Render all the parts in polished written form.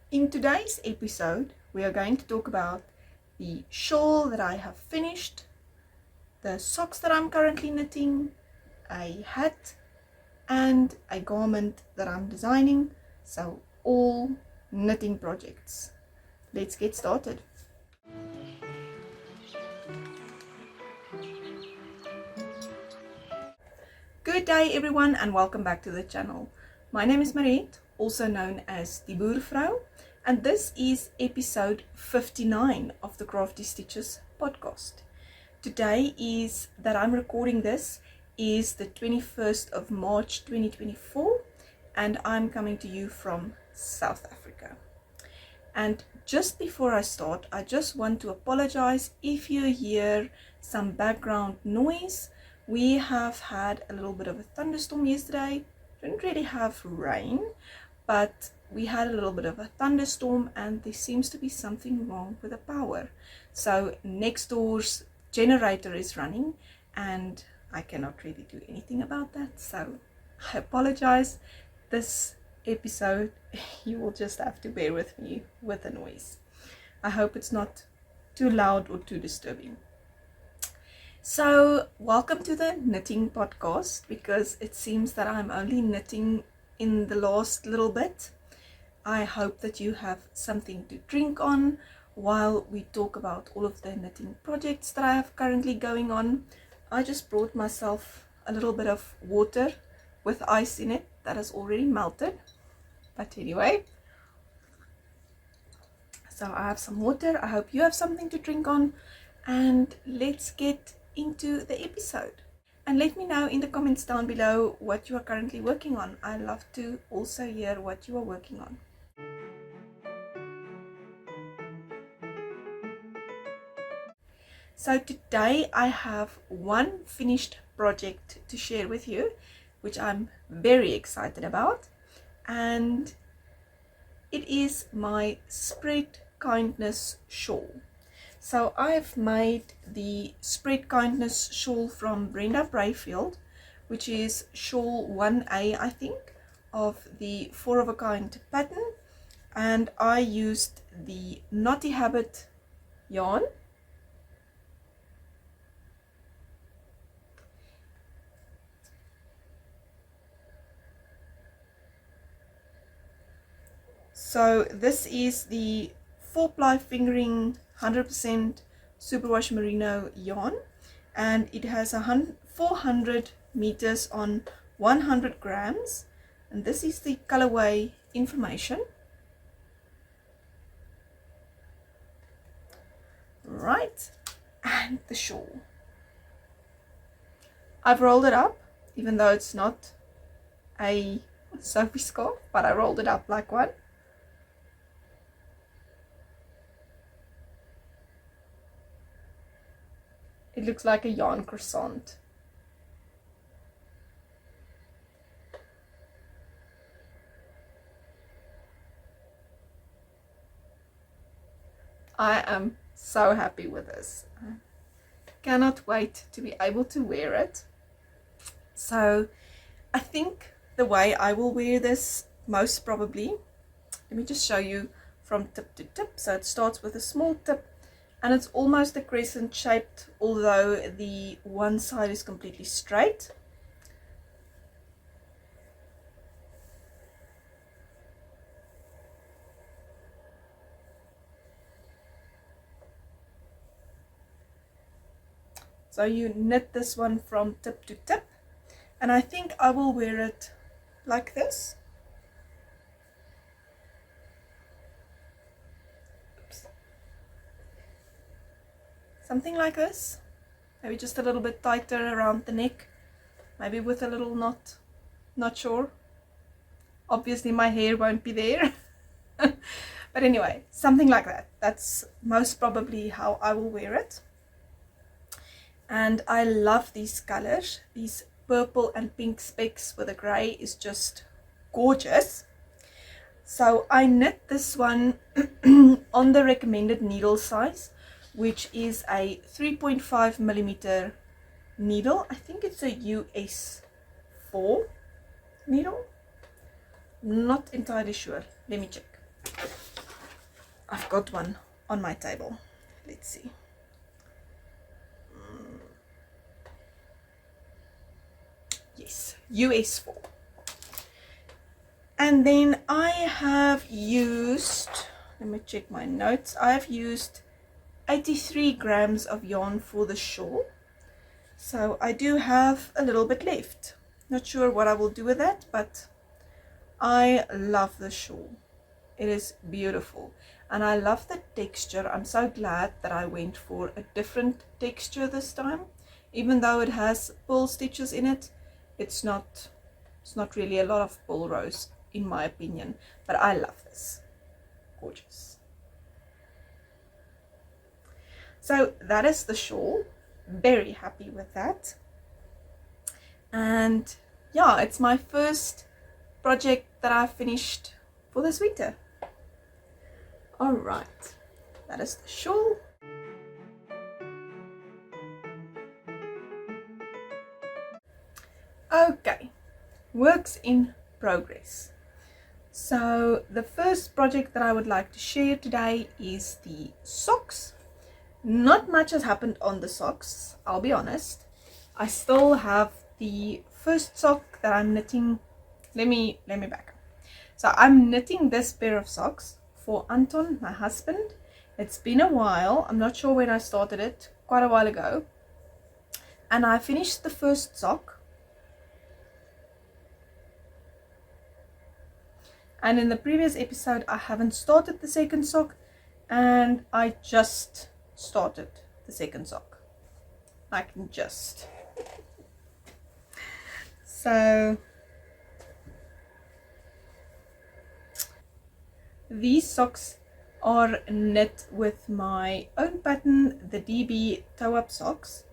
In today's episode, we are going to talk about the shawl that I have finished, the socks that I'm currently knitting, a hat, and a garment that I'm designing. So all knitting projects. Let's get started. Good day everyone and welcome back to the channel. My name is Mariette, also known as die Boervrou, and this is episode 59 of the Crafty Stitches Podcast. Today I'm recording this is the 21st of March 2024 and I'm coming to you from South Africa. And just before I start, I just want to apologize if you hear some background noise. We have had a little bit of a thunderstorm yesterday. Didn't really have rain, but we had a little bit of a thunderstorm and there seems to be something wrong with the power. So next door's generator is running and I cannot really do anything about that. So I apologize. This episode, you will just have to bear with me with the noise. I hope it's not too loud or too disturbing. So welcome to the knitting podcast, because it seems that I'm only knitting in the last little bit. I hope that you have something to drink on while we talk about all of the knitting projects that I have currently going on. I just brought myself a little bit of water with ice in it that has already melted. But anyway, so I have some water. I hope you have something to drink on, and let's get into the episode. And let me know in the comments down below what you are currently working on. I love to also hear what you are working on. So today I have one finished project to share with you, which I'm very excited about, and it is my Spread Kindness shawl. So I've made the Spread Kindness shawl from Brenda Brayfield, which is shawl 1A, I think, of the 4 of a kind pattern, and I used the Knotty Habit yarn. So this is the 4-ply fingering 100% superwash merino yarn, and it has 400 meters on 100 grams, and this is the colorway information. Right, and the shawl. I've rolled it up, even though it's not a Sophie scarf, but I rolled it up like one. It looks like a yarn croissant. I am so happy with this. I cannot wait to be able to wear it. So I think the way I will wear this most probably, let me just show you from tip to tip. So it starts with a small tip, and it's almost a crescent shaped, although the one side is completely straight. So you knit this one from tip to tip, and I think I will wear it like this. Something like this, maybe just a little bit tighter around the neck, maybe with a little knot, not sure. Obviously my hair won't be there, but anyway, something like that. That's most probably how I will wear it. And I love these colors. These purple and pink specks with a grey is just gorgeous. So I knit this one on the recommended needle size, which is a 3.5 millimeter needle. I think it's a US 4 needle. Not entirely sure. Let me check. I've got one on my table. Let's see. Yes, US 4. And then I have used, let me check my notes, I have used 83 grams of yarn for the shawl. So I do have a little bit left. Not sure what I will do with that, but I love the shawl. It is beautiful and I love the texture. I'm so glad that I went for a different texture this time. Even though it has purl stitches in it, it's not really a lot of purl rows in my opinion, but I love this. Gorgeous. So that is the shawl. Very happy with that. And yeah, it's my first project that I finished for this winter. All right, that is the shawl. Okay, works in progress. So the first project that I would like to share today is the socks. Not much has happened on the socks, I'll be honest. I still have the first sock that I'm knitting. Let me back up. So I'm knitting this pair of socks for Anton, my husband. It's been a while. I'm not sure when I started it, quite a while ago. And I finished the first sock. And in the previous episode, I haven't started the second sock, and I just started the second sock. I can just. So these socks are knit with my own pattern, the DB toe-up socks,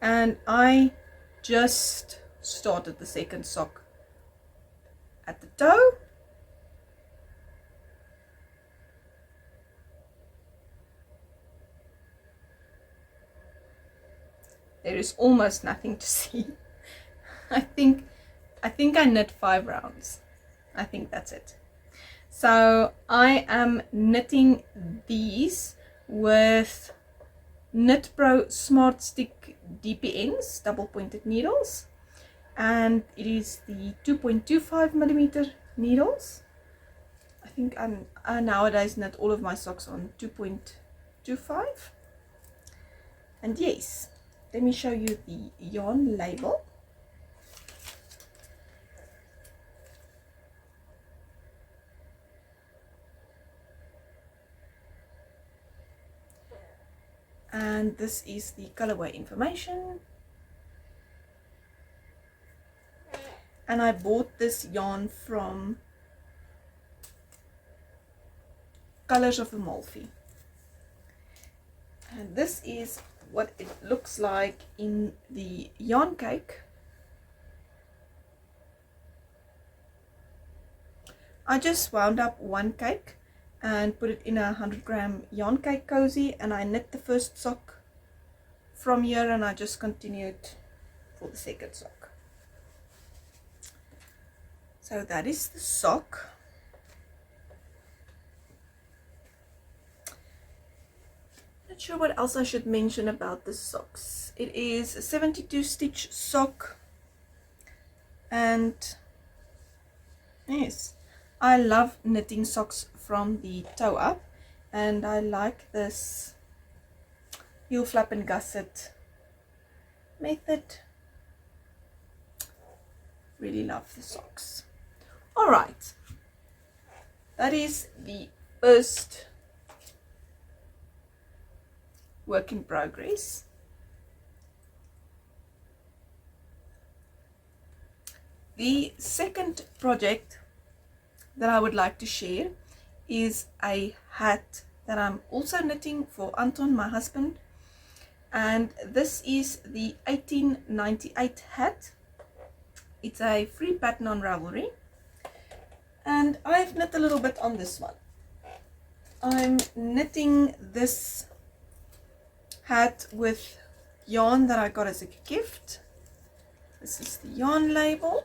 and I just started the second sock at the toe. There is almost nothing to see. I think I knit 5 rounds. I think that's it. So I am knitting these with Knit Pro Smart Stick DPNs, double pointed needles, and it is the 2.25 millimeter needles. I think I nowadays knit all of my socks on 2.25. And yes, let me show you the yarn label. And this is the colorway information. And I bought this yarn from Colors of Amalfi. And this is what it looks like in the yarn cake. I just wound up one cake and put it in a 100-gram yarn cake cozy, and I knit the first sock from here, and I just continued for the second sock. So that is the sock. Not sure what else I should mention about the socks. It is a 72 stitch sock, and yes, I love knitting socks from the toe up, and I like this heel flap and gusset method. Really love the socks. Alright, that is the first work in progress. The second project that I would like to share is a hat that I'm also knitting for Anton, my husband, and this is the 1898 hat. It's a free pattern on Ravelry, and I've knit a little bit on this one. I'm knitting this hat with yarn that I got as a gift. This is the yarn label.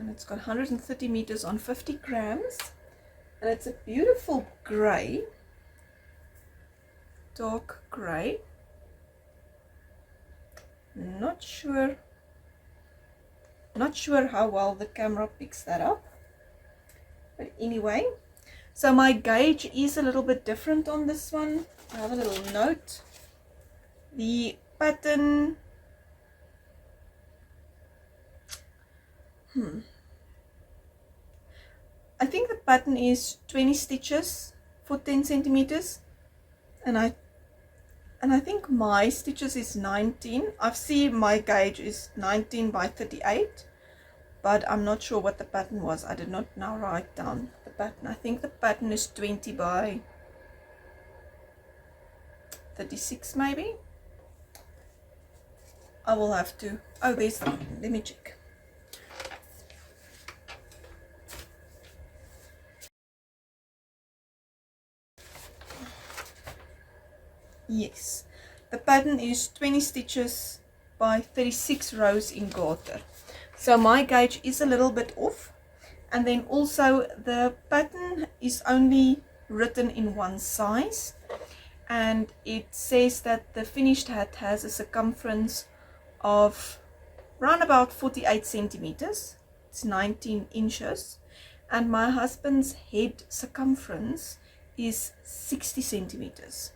and it's got 130 meters on 50 grams, and it's a beautiful gray, dark gray. Not sure how well the camera picks that up, but anyway, so my gauge is a little bit different on this one. I have a little note. The pattern, I think the pattern is 20 stitches for 10 centimeters, and I think my stitches is 19. I've seen my gauge is 19 by 38, but I'm not sure what the pattern was. I did not now write down the pattern. I think the pattern is 20 by 36 maybe. I will have to, oh, there's the, let me check. Yes, the pattern is 20 stitches by 36 rows in garter. So my gauge is a little bit off, and then also the pattern is only written in one size, and it says that the finished hat has a circumference of around about 48 centimeters. It's 19 inches, and my husband's head circumference is 60 centimeters.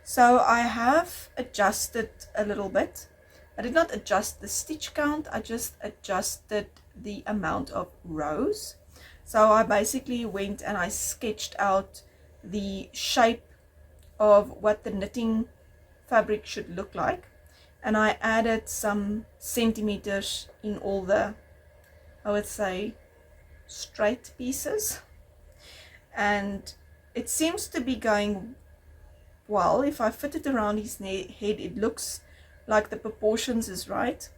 So I have adjusted a little bit. I did not adjust the stitch count, I just adjusted the amount of rows. So I basically went and I sketched out the shape of what the knitting fabric should look like, and I added some centimeters in all the, I would say, straight pieces, and it seems to be going well. If I fit it around his head, it looks like the proportions is right.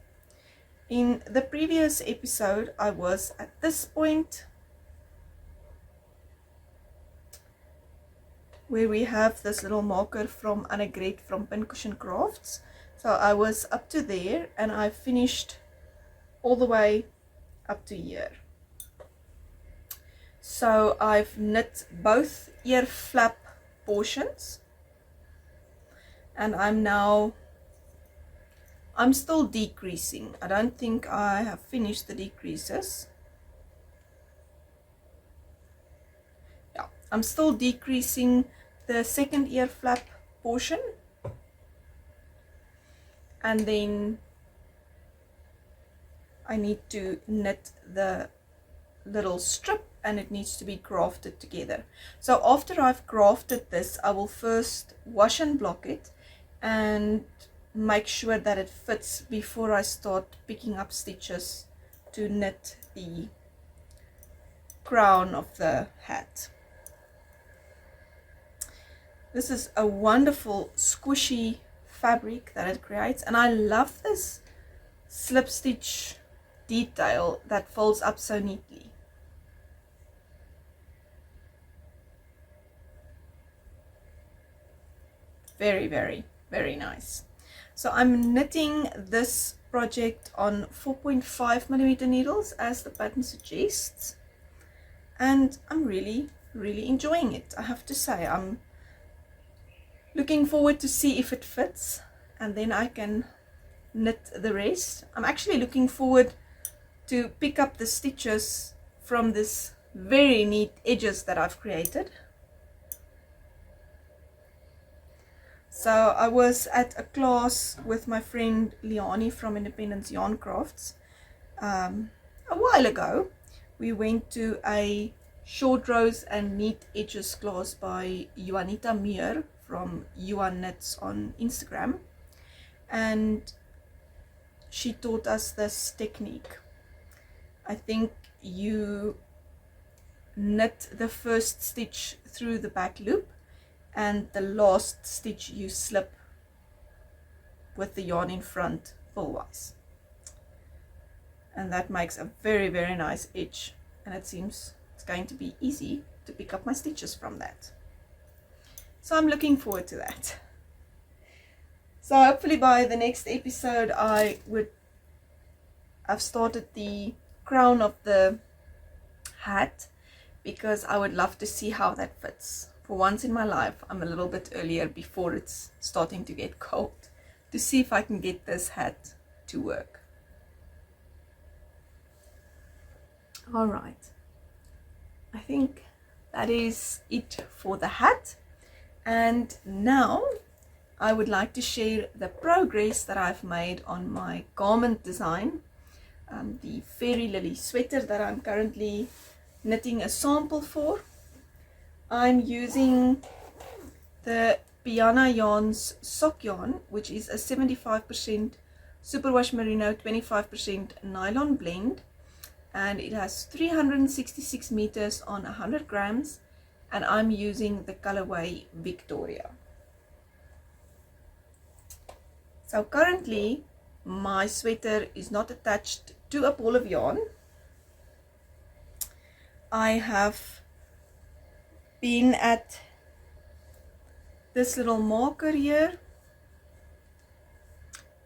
In the previous episode, I was at this point where we have this little marker from Annegret from Pincushion Crafts. So I was up to there, and I finished all the way up to here. So I've knit both ear flap portions, and I'm still decreasing. I don't think I have finished the decreases. Yeah, I'm still decreasing the second ear flap portion, and then I need to knit the little strip, and it needs to be grafted together. So after I've grafted this, I will first wash and block it and make sure that it fits before I start picking up stitches to knit the crown of the hat. This is a wonderful squishy fabric that it creates, and I love this slip stitch detail that folds up so neatly. Very, very, very nice. So I'm knitting this project on 4.5 millimeter needles as the pattern suggests, and I'm really enjoying it. I have to say, I'm looking forward to see if it fits, and then I can knit the rest. I'm actually looking forward to pick up the stitches from this very neat edges that I've created. So I was at a class with my friend Liani from Independence Yarn Crafts a while ago. We went to a short rows and neat edges class by Juanita Meer from Yuan Knits on Instagram, and she taught us this technique. I think you knit the first stitch through the back loop, and the last stitch you slip with the yarn in front fullwise, and that makes a very nice edge, and it seems it's going to be easy to pick up my stitches from that. So I'm looking forward to that. So hopefully by the next episode I've started the crown of the hat because I would love to see how that fits. For once in my life, I'm a little bit earlier before it's starting to get cold to see if I can get this hat to work. All right, I think that is it for the hat. And now I would like to share the progress that I've made on my garment design, the Fairy Lily sweater that I'm currently knitting a sample for. I'm using the Piana Yarns sock yarn, which is a 75% superwash merino, 25% nylon blend, and it has 366 meters on 100 grams, and I'm using the colorway Victoria. So currently my sweater is not attached to a ball of yarn. I have been at this little marker here,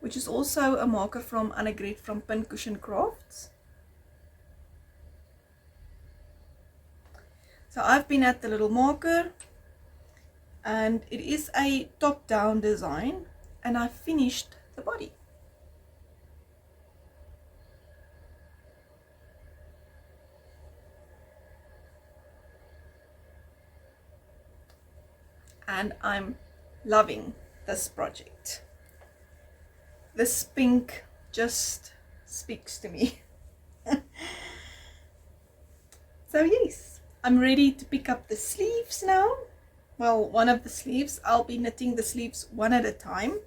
which is also a marker from Annegret from Pincushion Crafts. So I've been at the little marker, and it is a top-down design, and I finished the body. And I'm loving this project. This pink just speaks to me. So yes, I'm ready to pick up the sleeves now. Well, one of the sleeves. I'll be knitting the sleeves one at a time.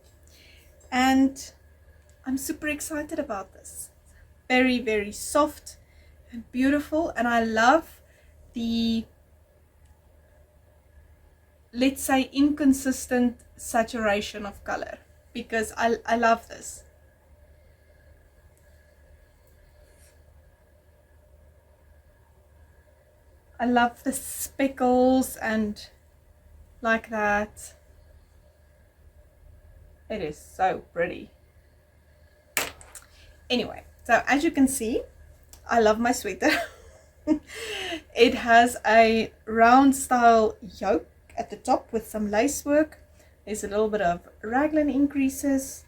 And I'm super excited about this. Very, very soft and beautiful. And I love the, let's say, inconsistent saturation of color, because I love this. I love the speckles and like that. It is so pretty. Anyway, so as you can see, I love my sweater. It has a round style yoke at the top with some lace work. There's a little bit of raglan increases,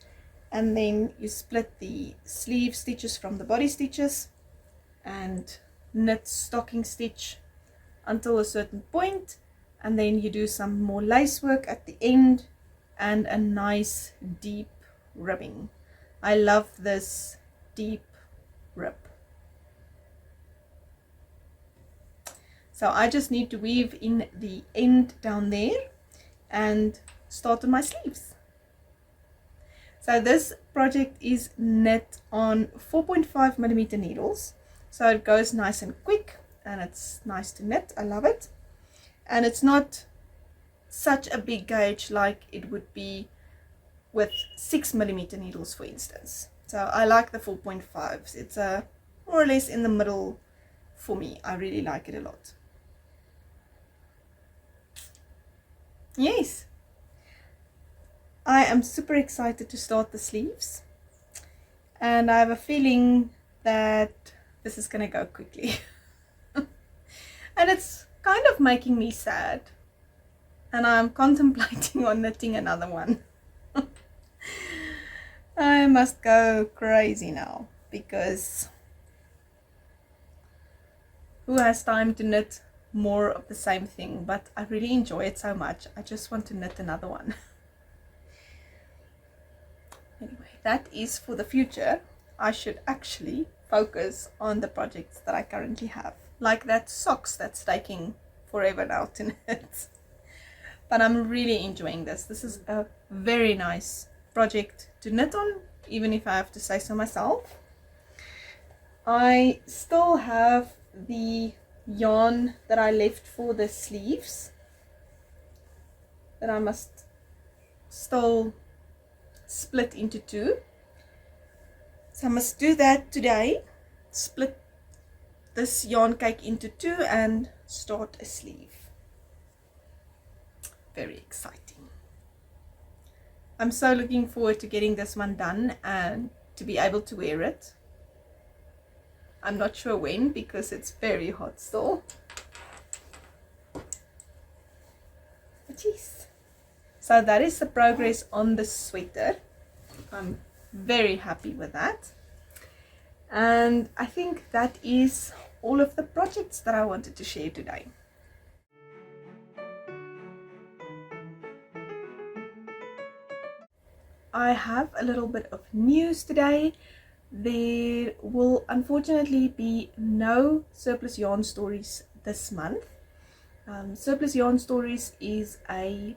and then you split the sleeve stitches from the body stitches and knit stocking stitch until a certain point, and then you do some more lace work at the end and a nice deep ribbing. I love this deep rib. So I just need to weave in the end down there and start on my sleeves. So this project is knit on 4.5mm needles, so it goes nice and quick and it's nice to knit. I love it. And it's not such a big gauge like it would be with 6mm needles, for instance. So I like the 4.5s. It's more or less in the middle for me. I really like it a lot. Yes, I am super excited to start the sleeves, and I have a feeling that this is gonna go quickly. And it's kind of making me sad, and I'm contemplating on knitting another one. I must go crazy now, because who has time to knit more of the same thing? But I really enjoy it so much, I just want to knit another one. Anyway, that is for the future. I should actually focus on the projects that I currently have, like that socks that's taking forever now to knit. But I'm really enjoying this. This is a very nice project to knit on, even if I have to say so myself. I still have the yarn that I left for the sleeves that I must still split into two. So I must do that today, split this yarn cake into two and start a sleeve. Very exciting. I'm so looking forward to getting this one done and to be able to wear it. I'm not sure when because it's very hot still. But yes. So that is the progress on the sweater. I'm very happy with that. And I think that is all of the projects that I wanted to share today. I have a little bit of news today. There will unfortunately be no surplus yarn stories this month. Surplus yarn stories is a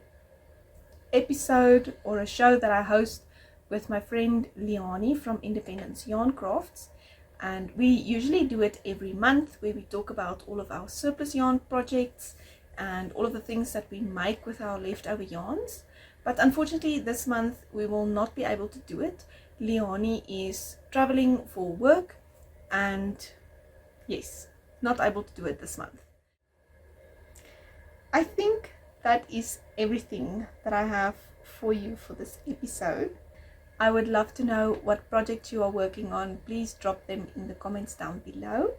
episode or a show that I host with my friend Liani from Independence Yarn Crafts, and we usually do it every month where we talk about all of our surplus yarn projects and all of the things that we make with our leftover yarns. But unfortunately this month we will not be able to do it. Liani is traveling for work and yes, not able to do it this month. I think that is everything that I have for you for this episode. I would love to know what projects you are working on. Please drop them in the comments down below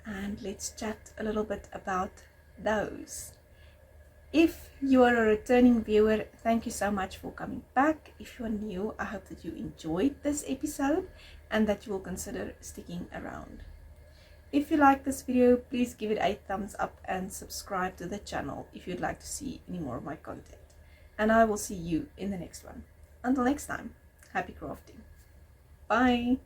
and let's chat a little bit about those. If you are a returning viewer, thank you so much for coming back. If you are new, I hope that you enjoyed this episode and that you will consider sticking around. If you like this video, please give it a thumbs up and subscribe to the channel if you'd like to see any more of my content. And I will see you in the next one. Until next time, happy crafting. Bye!